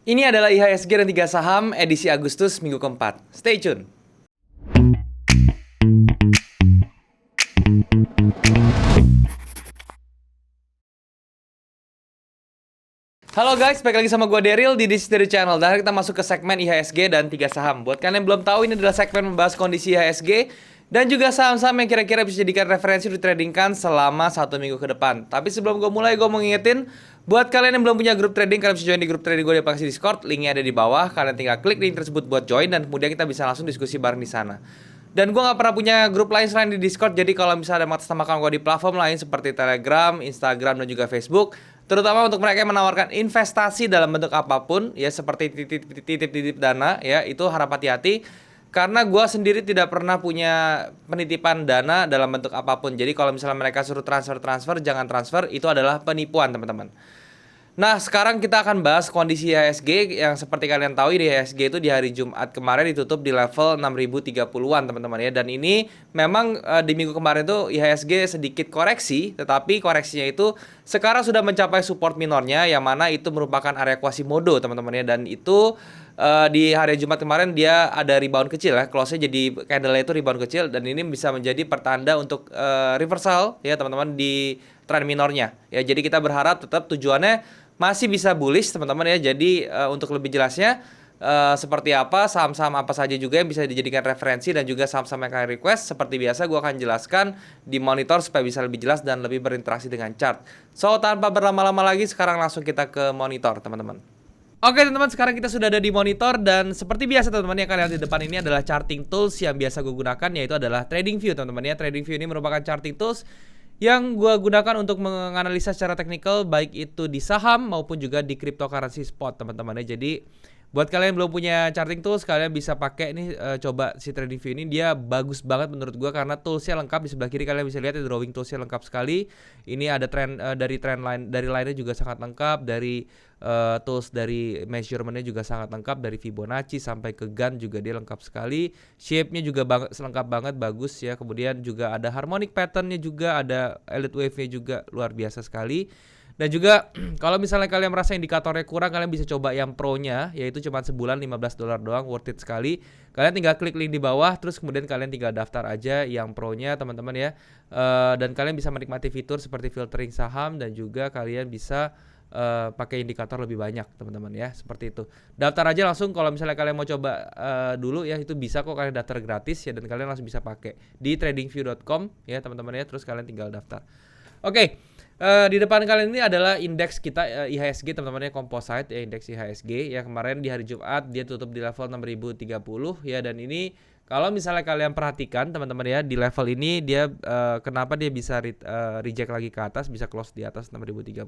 Ini adalah IHSG dan 3 saham edisi Agustus minggu keempat. Stay tune. Halo guys, balik lagi sama gue Daryl di This Dari Channel. Dan kita masuk ke segmen IHSG dan 3 saham. Buat kalian yang belum tahu, ini adalah segmen membahas kondisi IHSG dan juga saham-saham yang kira-kira bisa dijadikan referensi ditradingkan selama 1 minggu ke depan. Tapi sebelum gue mulai, gue mau ngingetin buat kalian yang belum punya grup trading, kalian bisa join di grup trading gue di aplikasi Discord. Linknya ada di bawah. Kalian tinggal klik link tersebut buat join dan kemudian kita bisa langsung diskusi bareng di sana. Dan gue gak pernah punya grup lain selain di Discord. Jadi kalau misalnya ada mengatasnamakan gue di platform lain seperti Telegram, Instagram, dan juga Facebook, terutama untuk mereka yang menawarkan investasi dalam bentuk apapun, ya seperti titip dana, ya itu harap hati-hati. Karena gue sendiri tidak pernah punya penitipan dana dalam bentuk apapun. Jadi kalau misalnya mereka suruh transfer, jangan transfer, itu adalah penipuan teman-teman. Nah, sekarang kita akan bahas kondisi IHSG yang seperti kalian tahu di IHSG itu di hari Jumat kemarin ditutup di level 6030-an teman-teman ya. Dan ini memang di minggu kemarin tuh IHSG sedikit koreksi, tetapi koreksinya itu sekarang sudah mencapai support minornya yang mana itu merupakan area Quasimodo teman-teman ya. Dan itu di hari Jumat kemarin dia ada rebound kecil ya, close-nya jadi candle itu rebound kecil dan ini bisa menjadi pertanda untuk reversal ya teman-teman di tren minornya. Ya, jadi kita berharap tetap tujuannya masih bisa bullish teman-teman ya. Jadi untuk lebih jelasnya seperti apa, saham-saham apa saja juga yang bisa dijadikan referensi dan juga saham-saham yang kalian request, seperti biasa gue akan jelaskan di monitor supaya bisa lebih jelas dan lebih berinteraksi dengan chart. So tanpa berlama-lama lagi, sekarang langsung kita ke monitor teman-teman. Oke teman-teman, sekarang kita sudah ada di monitor dan seperti biasa teman-teman yang kalian lihat di depan ini adalah charting tools yang biasa gue gunakan, yaitu adalah TradingView teman-teman ya. TradingView ini merupakan charting tools yang gue gunakan untuk menganalisa secara teknikal baik itu di saham maupun juga di cryptocurrency spot teman-teman ya. Jadi buat kalian yang belum punya charting tools, kalian bisa pakai nih, coba si TradingView ini. Dia bagus banget menurut gue karena toolsnya lengkap. Di sebelah kiri kalian bisa lihat drawing toolsnya lengkap sekali. Ini ada trend dari trend line, dari line-nya juga sangat lengkap. Dari tools dari measurementnya juga sangat lengkap. Dari Fibonacci sampai ke Gann juga dia lengkap sekali. Shape-nya juga lengkap banget, bagus ya. Kemudian juga ada harmonic pattern-nya juga, ada elite wave-nya juga luar biasa sekali. Dan juga kalau misalnya kalian merasa indikatornya kurang, kalian bisa coba yang pro-nya, yaitu cuma sebulan $15 doang, worth it sekali. Kalian tinggal klik link di bawah, terus kemudian kalian tinggal daftar aja yang pro-nya teman-teman ya. Dan kalian bisa menikmati fitur seperti filtering saham dan juga kalian bisa pakai indikator lebih banyak teman-teman ya, seperti itu. Daftar aja langsung kalau misalnya kalian mau coba dulu ya, itu bisa kok, kalian daftar gratis ya, dan kalian langsung bisa pakai di tradingview.com ya teman-teman ya, terus kalian tinggal daftar. Oke. Di depan kalian ini adalah indeks kita IHSG teman-teman ya, composite ya, indeks IHSG ya. Kemarin di hari Jumat dia tutup di level 6030 ya, dan ini kalau misalnya kalian perhatikan teman-teman ya, di level ini dia kenapa dia bisa reject lagi ke atas, bisa close di atas 6030,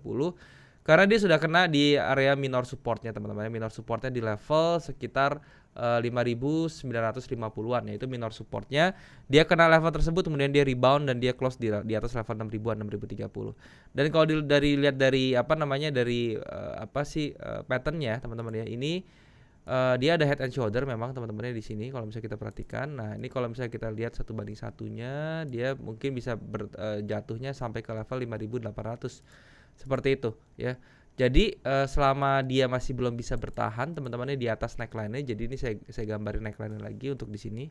karena dia sudah kena di area minor supportnya teman-teman. Minor supportnya di level sekitar 5.950-an ya, itu minor supportnya. Dia kena level tersebut, kemudian dia rebound dan dia close di atas level 6.000-an, 6.030. Dan kalau lihat dari patternnya teman-teman ya, ini dia ada head and shoulder memang teman-teman di sini kalau misalnya kita perhatikan. Nah, ini kalau misalnya kita lihat 1:1-nya, dia mungkin bisa jatuhnya sampai ke level 5.800 seperti itu ya. Jadi selama dia masih belum bisa bertahan teman-teman di atas neckline-nya, jadi ini saya gambarin neckline-nya lagi untuk di sini.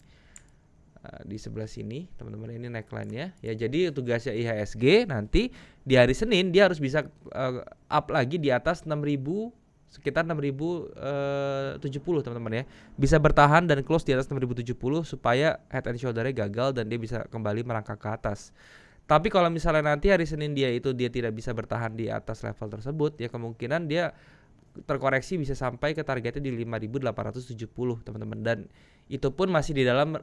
Di sebelah sini teman-teman, ini neckline-nya ya. Jadi tugasnya IHSG nanti di hari Senin dia harus bisa up lagi di atas 6.000, sekitar 6.070 teman-teman ya. Bisa bertahan dan close di atas 6.070 supaya head and shoulder-nya gagal dan dia bisa kembali merangkak ke atas. Tapi kalau misalnya nanti hari Senin dia tidak bisa bertahan di atas level tersebut, ya kemungkinan dia terkoreksi bisa sampai ke targetnya di 5.870 teman-teman. Dan itu pun masih di dalam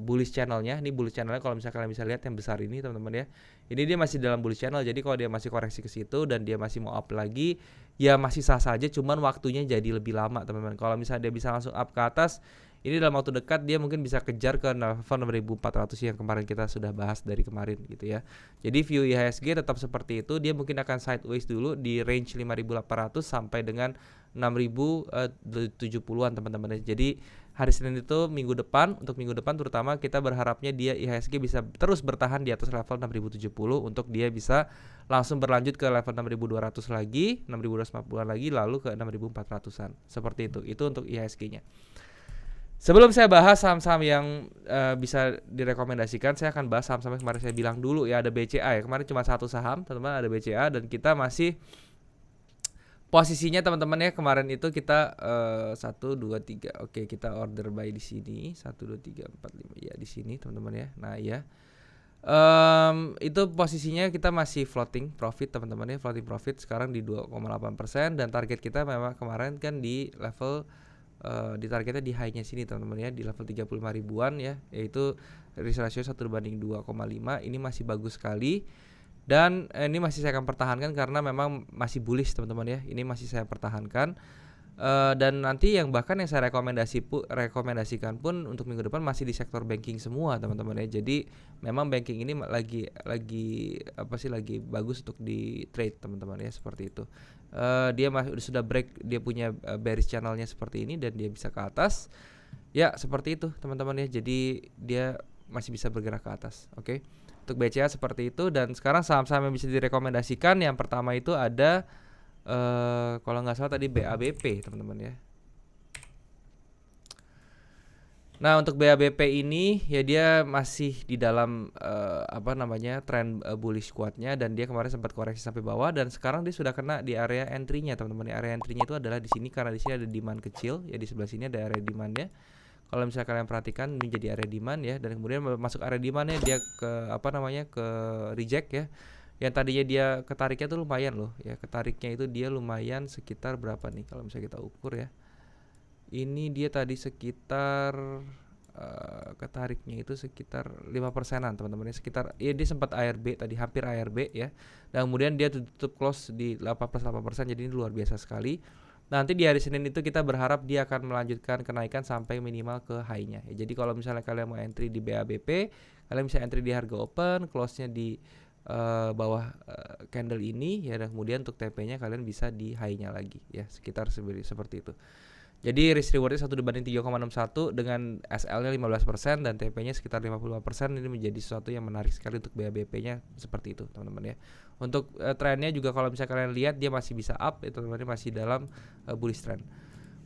bullish channelnya. Ini bullish channelnya kalau misalnya kalian bisa lihat yang besar ini teman-teman ya. Ini dia masih dalam bullish channel. Jadi kalau dia masih koreksi ke situ dan dia masih mau up lagi, ya masih sah saja. Cuman waktunya jadi lebih lama teman-teman. Kalau misalnya dia bisa langsung up ke atas, ini dalam waktu dekat dia mungkin bisa kejar ke level 6.400 yang kemarin kita sudah bahas dari kemarin gitu ya. Jadi view IHSG tetap seperti itu, dia mungkin akan sideways dulu di range 5.800 sampai dengan 6.070-an teman-teman. Jadi hari Senin itu minggu depan terutama kita berharapnya dia IHSG bisa terus bertahan di atas level 6.070 untuk dia bisa langsung berlanjut ke level 6.200 lagi, 6.250-an lagi, lalu ke 6.400-an. Seperti itu. Itu untuk IHSG-nya. Sebelum saya bahas saham-saham yang bisa direkomendasikan, saya akan bahas saham-saham yang kemarin saya bilang dulu ya. Ada BCA ya, kemarin cuma satu saham teman-teman, ada BCA, dan kita masih posisinya teman-teman ya, kemarin itu kita 1, 2, 3. Oke, kita order buy di sini 1, 2, 3, 4, 5 ya, di sini teman-teman ya. Nah ya, itu posisinya kita masih floating profit teman-teman ya, floating profit sekarang di 2,8%, dan target kita memang kemarin kan di level di targetnya di high-nya sini teman-teman ya, di level 35 ribuan ya, yaitu risk ratio 1/2,5. Ini masih bagus sekali, dan ini masih saya akan pertahankan karena memang masih bullish teman-teman ya. Ini masih saya pertahankan, dan nanti yang bahkan yang saya rekomendasikan pun untuk minggu depan masih di sektor banking semua teman-teman ya. Jadi memang banking ini lagi lagi bagus untuk di trade teman-teman ya, seperti itu. Dia sudah break, dia punya bearish channelnya seperti ini, dan dia bisa ke atas ya, seperti itu teman-teman ya. Jadi dia masih bisa bergerak ke atas. Oke. Untuk BCA seperti itu. Dan sekarang saham-saham yang bisa direkomendasikan, yang pertama itu ada kalau nggak salah tadi BABP teman-teman ya. Nah, untuk BABP ini ya dia masih di dalam tren bullish kuatnya, dan dia kemarin sempat koreksi sampai bawah, dan sekarang dia sudah kena di area entry-nya teman-teman. Area entry-nya itu adalah di sini, karena di sini ada demand kecil ya, di sebelah sini ada area demand-nya. Kalau misalnya kalian perhatikan, ini jadi area demand ya, dan kemudian masuk area demand-nya dia ke ke reject ya. Yang tadinya dia ketariknya tuh lumayan loh ya, ketariknya itu dia lumayan sekitar berapa nih kalau misalnya kita ukur ya. Ini dia tadi sekitar ketariknya itu sekitar 5%-an teman-teman ya, sekitar ya, dia sempat ARB tadi, hampir ARB ya, dan kemudian dia tutup close di 8+8%, jadi ini luar biasa sekali. Nanti di hari Senin itu kita berharap dia akan melanjutkan kenaikan sampai minimal ke high-nya ya. Jadi kalau misalnya kalian mau entry di BABP, kalian bisa entry di harga open, close-nya di bawah candle ini ya, dan kemudian untuk TP-nya kalian bisa di high-nya lagi ya, sekitar seperti itu. Jadi risk rewardnya 1/3,61 dengan SL-nya 15% dan TP-nya sekitar 55%. Ini menjadi sesuatu yang menarik sekali untuk BABP-nya, seperti itu teman-teman ya. Untuk trennya juga kalau misalnya kalian lihat, dia masih bisa up, itu teman-teman masih dalam bullish trend.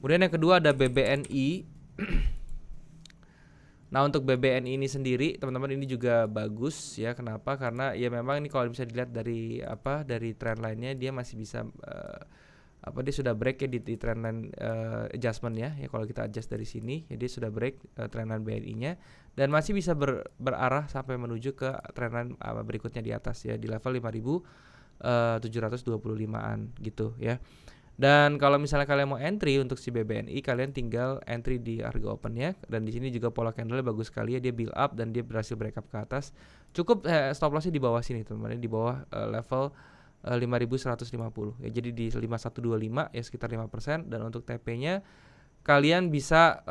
Kemudian yang kedua ada BBNI. Nah, untuk BBNI ini sendiri teman-teman ini juga bagus ya. Kenapa? Karena ya memang ini kalau bisa dilihat dari dari trend line-nya, dia masih bisa dia sudah break ya di trendline adjustment ya. Kalau kita adjust dari sini ya, dia sudah break trendline BNI-nya, dan masih bisa berarah sampai menuju ke trendline berikutnya di atas ya, di level 5.725-an gitu ya. Dan kalau misalnya kalian mau entry untuk si BBNI, kalian tinggal entry di harga open-nya, dan di sini juga pola candle bagus sekali ya, dia build up dan dia berhasil break up ke atas. Cukup stop loss-nya di bawah sini teman-teman, di bawah level 5.150 ya, jadi di 5.125 ya, sekitar 5%. Dan untuk TP-nya kalian bisa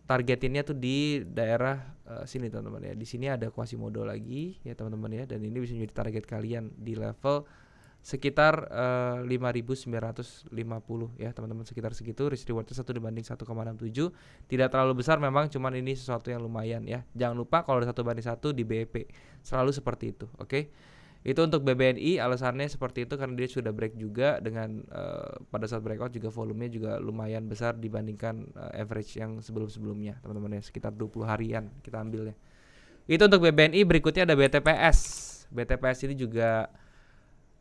targetinnya tuh di daerah sini teman-teman ya. Di sini ada Quasimodo lagi ya teman-teman ya, dan ini bisa menjadi target kalian di level sekitar 5.950 ya teman-teman, sekitar segitu. Risk rewardnya 1/1,67, tidak terlalu besar memang, cuman ini sesuatu yang lumayan ya. Jangan lupa kalau ada 1/1 di BEP, selalu seperti itu. Oke. Itu untuk BBNI, alasannya seperti itu karena dia sudah break juga dengan pada saat breakout juga volumenya juga lumayan besar dibandingkan average yang sebelum-sebelumnya teman-teman ya, sekitar 20 harian kita ambil ya. Itu untuk BBNI. Berikutnya ada BTPS. BTPS ini juga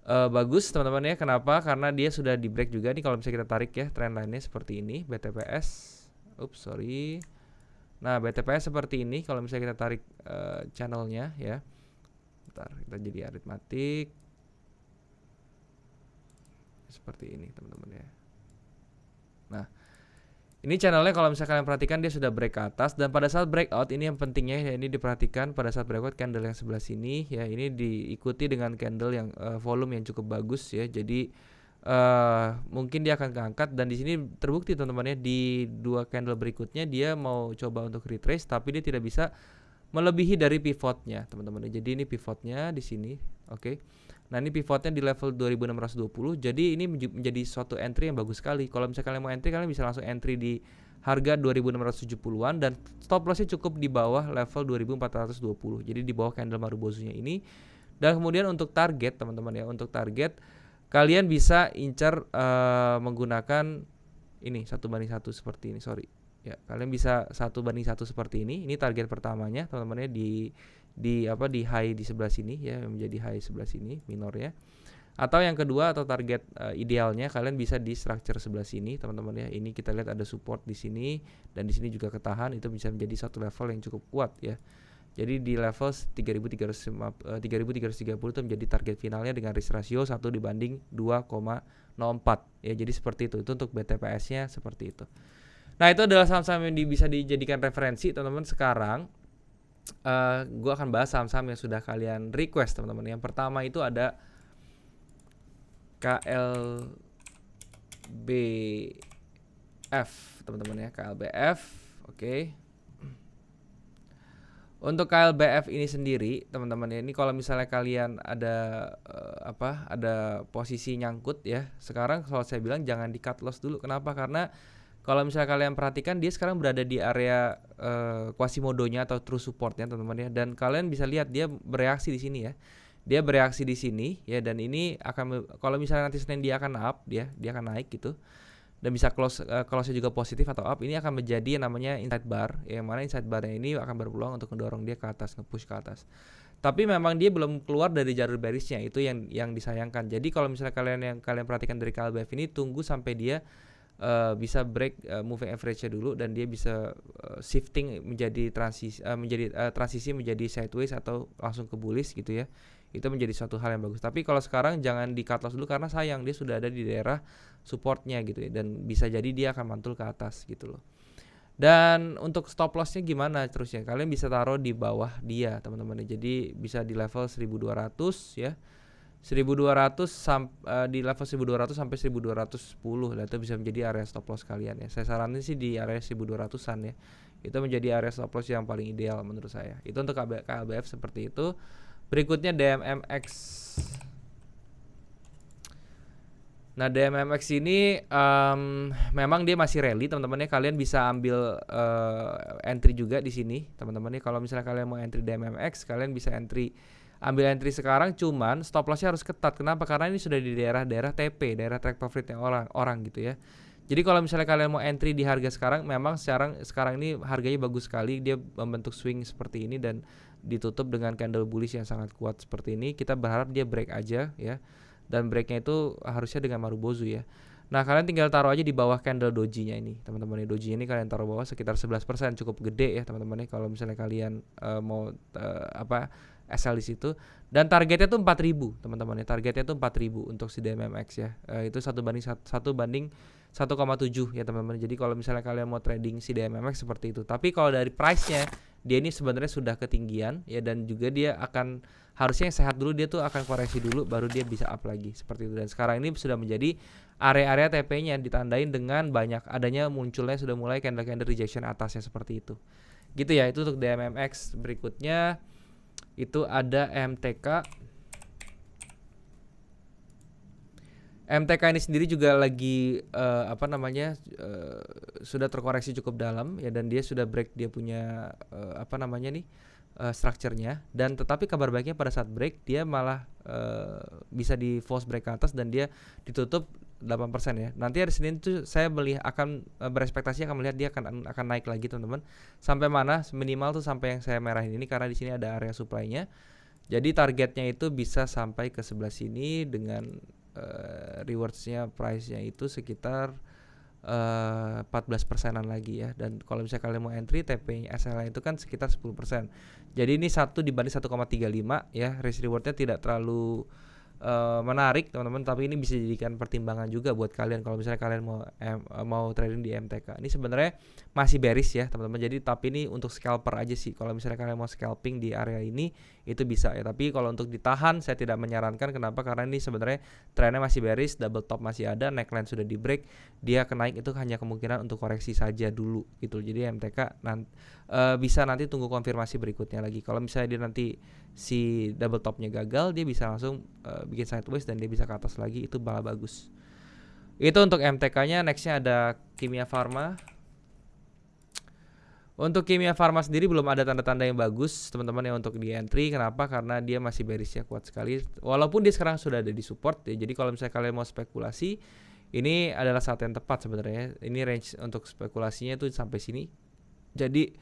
bagus teman-teman ya. Kenapa? Karena dia sudah di break juga nih, kalau misalnya kita tarik ya trend line-nya seperti ini BTPS. Nah, BTPS seperti ini kalau misalnya kita tarik channelnya ya. Kita jadi aritmatik seperti ini teman-teman ya. Nah, ini channelnya kalau misalnya kalian perhatikan, dia sudah break ke atas, dan pada saat breakout ini yang pentingnya ya, ini diperhatikan pada saat breakout candle yang sebelah sini ya, ini diikuti dengan candle yang volume yang cukup bagus ya. Jadi mungkin dia akan keangkat, dan di sini terbukti teman-teman ya, di dua candle berikutnya dia mau coba untuk retrace, tapi dia tidak bisa melebihi dari pivotnya teman-teman. Jadi ini pivotnya di sini, oke. Nah ini pivotnya di level 2620, jadi ini menjadi suatu entry yang bagus sekali. Kalau misalnya kalian mau entry, kalian bisa langsung entry di harga 2670-an dan stop lossnya cukup di bawah level 2420, jadi di bawah candle Marubozu-nya ini. Dan kemudian untuk target teman-teman ya, untuk target kalian bisa incar menggunakan ini 1:1 seperti ini, sorry ya, kalian bisa 1:1 seperti ini target pertamanya teman-teman ya, di high di sebelah sini ya, menjadi high sebelah sini minornya. Atau yang kedua, atau target idealnya kalian bisa di structure sebelah sini teman-teman ya. Ini kita lihat ada support di sini dan di sini juga ketahan, itu bisa menjadi satu level yang cukup kuat ya. Jadi di level 3330 itu menjadi target finalnya dengan risk ratio 1:2,04 ya. Jadi seperti itu untuk BTPS-nya seperti itu. Nah, itu adalah saham-saham yang bisa dijadikan referensi teman-teman. Sekarang gue akan bahas saham-saham yang sudah kalian request teman-teman. Yang pertama itu ada KLBF teman-teman ya, KLBF. Oke. Untuk KLBF ini sendiri teman-teman ya, ini kalau misalnya kalian ada ada posisi nyangkut ya, sekarang kalau saya bilang jangan di cut loss dulu. Kenapa? Karena kalau misalnya kalian perhatikan, dia sekarang berada di area Quasimodo-nya atau true support-nya teman-teman ya, dan kalian bisa lihat dia bereaksi di sini ya. Dia bereaksi di sini ya, dan ini akan, kalau misalnya nanti Senin dia akan up, dia akan naik gitu. Dan bisa close-nya juga positif atau up. Ini akan menjadi yang namanya inside bar, yang mana inside bar-nya ini akan berpeluang untuk mendorong dia ke atas, nge-push ke atas. Tapi memang dia belum keluar dari jalur bearish-nya, itu yang disayangkan. Jadi kalau misalnya kalian perhatikan dari KLBF ini, tunggu sampai dia bisa break moving average-nya dulu, dan dia bisa shifting menjadi transisi menjadi sideways atau langsung ke bullish gitu ya. Itu menjadi suatu hal yang bagus. Tapi kalau sekarang jangan di cut loss dulu, karena sayang dia sudah ada di daerah supportnya gitu ya, dan bisa jadi dia akan mantul ke atas gitu loh. Dan untuk stop loss-nya gimana terusnya? Kalian bisa taruh di bawah dia teman-teman. Jadi bisa di level 1200 ya. 1200 di level 1200 sampai 1210 lah, itu bisa menjadi area stop loss kalian ya. Saya saranin sih di area 1200-an ya. Itu menjadi area stop loss yang paling ideal menurut saya. Itu untuk KLBF seperti itu. Berikutnya DMMX. Nah, DMMX ini memang dia masih rally teman-teman ya. Kalian bisa ambil entry juga di sini teman-teman ya. Kalau misalnya kalian mau entry DMMX, kalian bisa ambil entry sekarang, cuman stop lossnya harus ketat. Kenapa? Karena ini sudah di daerah TP, daerah take profitnya orang gitu ya. Jadi kalau misalnya kalian mau entry di harga sekarang, memang sekarang ini harganya bagus sekali. Dia membentuk swing seperti ini dan ditutup dengan candle bullish yang sangat kuat seperti ini. Kita berharap dia break aja ya. Dan breaknya itu harusnya dengan Marubozu ya. Nah, kalian tinggal taruh aja di bawah candle doji-nya ini teman-teman. Doji ini kalian taruh bawah sekitar 11%, cukup gede ya teman-teman. Kalau misalnya kalian mau SL di situ, dan targetnya tuh 4.000 teman-teman ya. Targetnya tuh 4.000 untuk si DMMX ya. Itu 1:1,7 ya teman-teman. Jadi kalau misalnya kalian mau trading si DMMX seperti itu. Tapi kalau dari price-nya, dia ini sebenarnya sudah ketinggian ya, dan juga dia akan, harusnya yang sehat dulu, dia tuh akan koreksi dulu baru dia bisa up lagi seperti itu. Dan sekarang ini sudah menjadi area-area TP-nya ditandain dengan banyak adanya munculnya sudah mulai candle rejection atasnya seperti itu. Gitu ya, itu untuk DMMX. Berikutnya itu ada MTK. MTK ini sendiri juga lagi sudah terkoreksi cukup dalam ya, dan dia sudah break dia punya structure-nya, dan tetapi kabar baiknya pada saat break dia malah bisa di false break ke atas dan dia ditutup 8% ya. Nanti hari Senin itu saya akan berespektasi akan melihat dia akan naik lagi teman-teman. Sampai mana? Minimal tuh sampai yang saya merahin ini, karena di sini ada area supply-nya. Jadi targetnya itu bisa sampai ke sebelah sini dengan rewards-nya, price-nya itu sekitar 14%-an lagi ya. Dan kalau misalnya kalian mau entry, TP-nya SL itu kan sekitar 10%. Jadi ini 1 dibanding 1,35 ya. Risk reward-nya tidak terlalu menarik teman-teman, tapi ini bisa dijadikan pertimbangan juga buat kalian kalau misalnya kalian mau trading di MTK. Ini sebenarnya masih bearish ya teman-teman. Jadi tapi ini untuk scalper aja sih. Kalau misalnya kalian mau scalping di area ini itu bisa ya. Tapi kalau untuk ditahan saya tidak menyarankan. Kenapa? Karena ini sebenarnya trennya masih bearish, double top masih ada, neckline sudah di break. Dia kenaik itu hanya kemungkinan untuk koreksi saja dulu gitu. Jadi MTK bisa nanti tunggu konfirmasi berikutnya lagi. Kalau misalnya dia nanti si double topnya gagal, dia bisa langsung bikin sideways dan dia bisa ke atas lagi, itu malah bagus. Itu untuk MTK-nya. Nextnya ada Kimia Farma. Untuk Kimia Farma sendiri belum ada tanda-tanda yang bagus teman-teman ya untuk di entry. Kenapa? Karena dia masih bearish-nya kuat sekali. Walaupun dia sekarang sudah ada di support ya. Jadi kalau misalnya kalian mau spekulasi, ini adalah saat yang tepat sebenarnya. Ini range untuk spekulasinya itu sampai sini. Jadi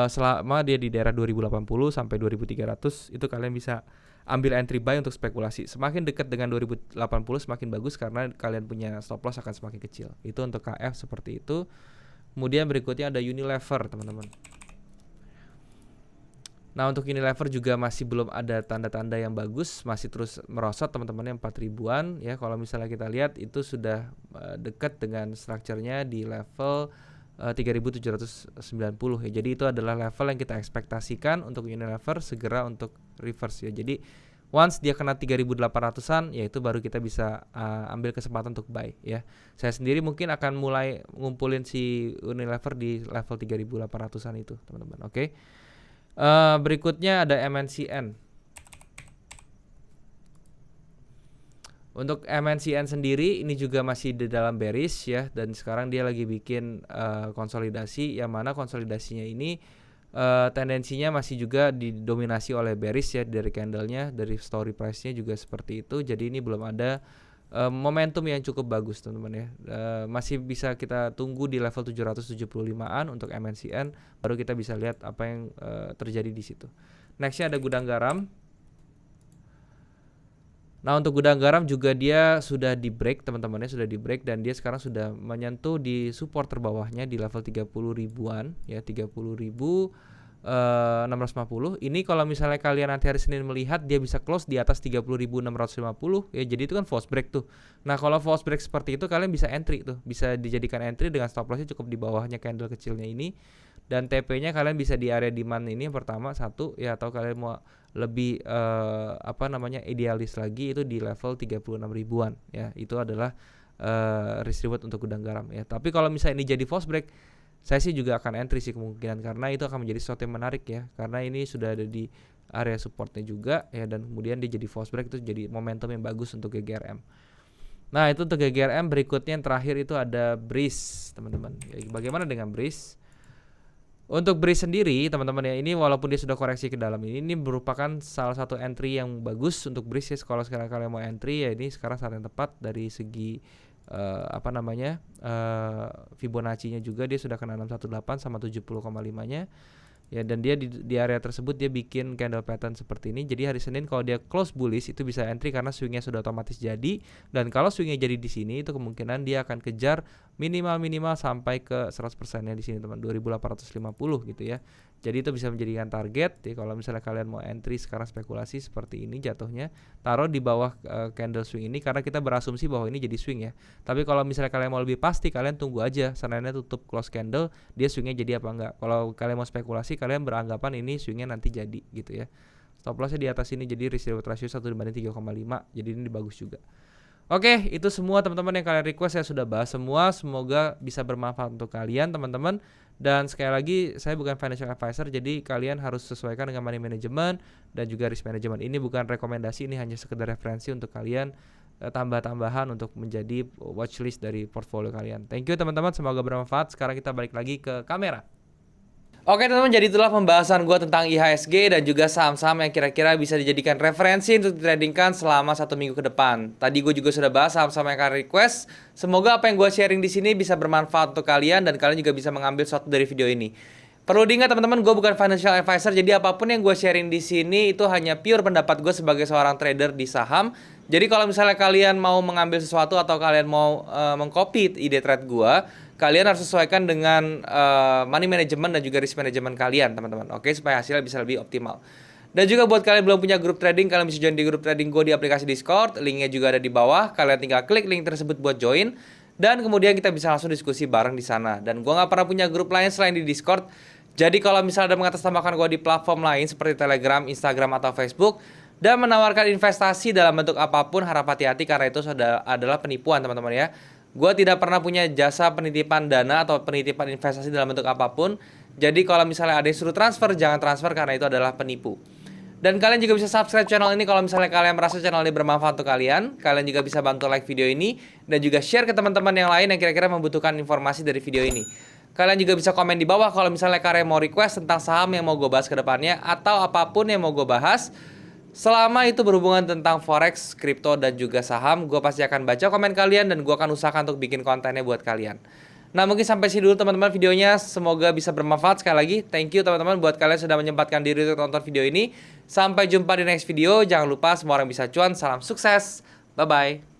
selama dia di daerah 2080 sampai 2300 itu kalian bisa ambil entry buy untuk spekulasi. Semakin dekat dengan 2080 semakin bagus karena kalian punya stop loss akan semakin kecil. Itu untuk KF seperti itu. Kemudian berikutnya ada Unilever teman-teman. Nah untuk Unilever juga masih belum ada tanda-tanda yang bagus, masih terus merosot teman-teman yang 4 ribuan ya. Kalau misalnya kita lihat itu sudah dekat dengan structure-nya di level 3790 ya. Jadi itu adalah level yang kita ekspektasikan untuk Unilever segera untuk reverse ya. Jadi once dia kena 3800-an ya itu baru kita bisa ambil kesempatan untuk buy ya. Saya sendiri mungkin akan mulai ngumpulin si Unilever di level 3800-an itu teman-teman. Oke. Berikutnya ada MNCN. Untuk MNCN sendiri ini juga masih di dalam bearish ya, dan sekarang dia lagi bikin konsolidasi yang mana konsolidasinya ini tendensinya masih juga didominasi oleh bearish ya dari candlenya, dari story price-nya juga seperti itu. Jadi ini belum ada momentum yang cukup bagus teman-teman ya. Masih bisa kita tunggu di level 775-an untuk MNCN, baru kita bisa lihat apa yang terjadi di situ. Nextnya ada gudang garam. Nah untuk gudang garam juga dia sudah di break teman-temannya, sudah di break dan dia sekarang sudah menyentuh di support terbawahnya di level 30 ribuan ya, 30.650. Ini kalau misalnya kalian nanti hari Senin melihat dia bisa close di atas 30.650 ya, jadi itu kan false break tuh. Nah kalau false break seperti itu kalian bisa entry tuh, bisa dijadikan entry dengan stop lossnya cukup di bawahnya candle kecilnya ini. Dan TP-nya kalian bisa di area demand ini yang pertama satu ya, atau kalian mau lebih idealis lagi itu di level 36 ribuan ya. Itu adalah risk reward untuk gudang garam ya. Tapi kalau misalnya ini jadi false break, saya sih juga akan entry sih kemungkinan, karena itu akan menjadi sesuatu yang menarik ya. Karena ini sudah ada di area supportnya juga ya, dan kemudian dia jadi false break itu jadi momentum yang bagus untuk GGRM. Nah itu untuk GGRM. Berikutnya yang terakhir itu ada Breeze teman-teman ya. Bagaimana dengan Breeze? Untuk Breeze sendiri teman-teman ya, ini walaupun dia sudah koreksi ke dalam ini merupakan salah satu entry yang bagus untuk Breeze ya. Kalau sekarang kalian mau entry ya ini sekarang saat yang tepat dari segi Fibonacci-nya juga dia sudah kena 618 sama 70,5-nya ya, dan dia di area tersebut dia bikin candle pattern seperti ini. Jadi hari Senin kalau dia close bullish itu bisa entry karena swingnya sudah otomatis jadi, dan kalau swingnya jadi di sini itu kemungkinan dia akan kejar minimal sampai ke 100%-nya di sini teman, 2850 gitu ya. Jadi itu bisa menjadikan target ya. Kalau misalnya kalian mau entry sekarang spekulasi seperti ini jatuhnya, taruh di bawah candle swing ini karena kita berasumsi bahwa ini jadi swing ya. Tapi kalau misalnya kalian mau lebih pasti, kalian tunggu aja Seninnya tutup close candle, dia swingnya jadi apa enggak. Kalau kalian mau spekulasi, kalian beranggapan ini swingnya nanti jadi gitu ya. Stop lossnya di atas ini, jadi risk reward ratio 1:3,5, jadi ini bagus juga. Oke, itu semua teman-teman yang kalian request saya sudah bahas semua. Semoga bisa bermanfaat untuk kalian teman-teman. Dan sekali lagi saya bukan financial advisor, jadi kalian harus sesuaikan dengan money management dan juga risk management. Ini bukan rekomendasi, ini hanya sekedar referensi untuk kalian, tambah-tambahan untuk menjadi watchlist dari portfolio kalian. Thank you teman-teman, semoga bermanfaat. Sekarang kita balik lagi ke kamera. Oke teman-teman, jadi itulah pembahasan gue tentang IHSG dan juga saham-saham yang kira-kira bisa dijadikan referensi untuk ditradingkan selama 1 minggu ke depan. Tadi gue juga sudah bahas saham-saham yang kalian request. Semoga apa yang gue sharing di sini bisa bermanfaat untuk kalian dan kalian juga bisa mengambil sesuatu dari video ini. Perlu diingat teman-teman, gue bukan financial advisor, jadi apapun yang gue sharing di sini itu hanya pure pendapat gue sebagai seorang trader di saham. Jadi kalau misalnya kalian mau mengambil sesuatu atau kalian mau mengcopy ide trade gue, kalian harus sesuaikan dengan money management dan juga risk management kalian teman-teman. Oke, supaya hasilnya bisa lebih optimal. Dan juga buat kalian belum punya grup trading, kalian bisa join di grup trading gue di aplikasi Discord. Linknya juga ada di bawah. Kalian tinggal klik link tersebut buat join. Dan kemudian kita bisa langsung diskusi bareng di sana. Dan gue nggak pernah punya grup lain selain di Discord. Jadi kalau misalnya ada mengatasnamakan gue di platform lain seperti Telegram, Instagram, atau Facebook, dan menawarkan investasi dalam bentuk apapun, harap hati-hati karena itu adalah penipuan teman-teman ya. Gue tidak pernah punya jasa penitipan dana atau penitipan investasi dalam bentuk apapun. Jadi kalau misalnya ada yang suruh transfer, jangan transfer karena itu adalah penipu. Dan kalian juga bisa subscribe channel ini kalau misalnya kalian merasa channel ini bermanfaat untuk kalian. Kalian juga bisa bantu like video ini dan juga share ke teman-teman yang lain yang kira-kira membutuhkan informasi dari video ini. Kalian juga bisa komen di bawah kalau misalnya kalian mau request tentang saham yang mau gue bahas ke depannya atau apapun yang mau gue bahas. Selama itu berhubungan tentang forex, kripto, dan juga saham, gue pasti akan baca komen kalian dan gue akan usahakan untuk bikin kontennya buat kalian. Nah, mungkin sampai sini dulu teman-teman videonya. Semoga bisa bermanfaat. Sekali lagi, thank you teman-teman buat kalian sudah menyempatkan diri untuk nonton video ini. Sampai jumpa di next video. Jangan lupa semua orang bisa cuan. Salam sukses. Bye-bye.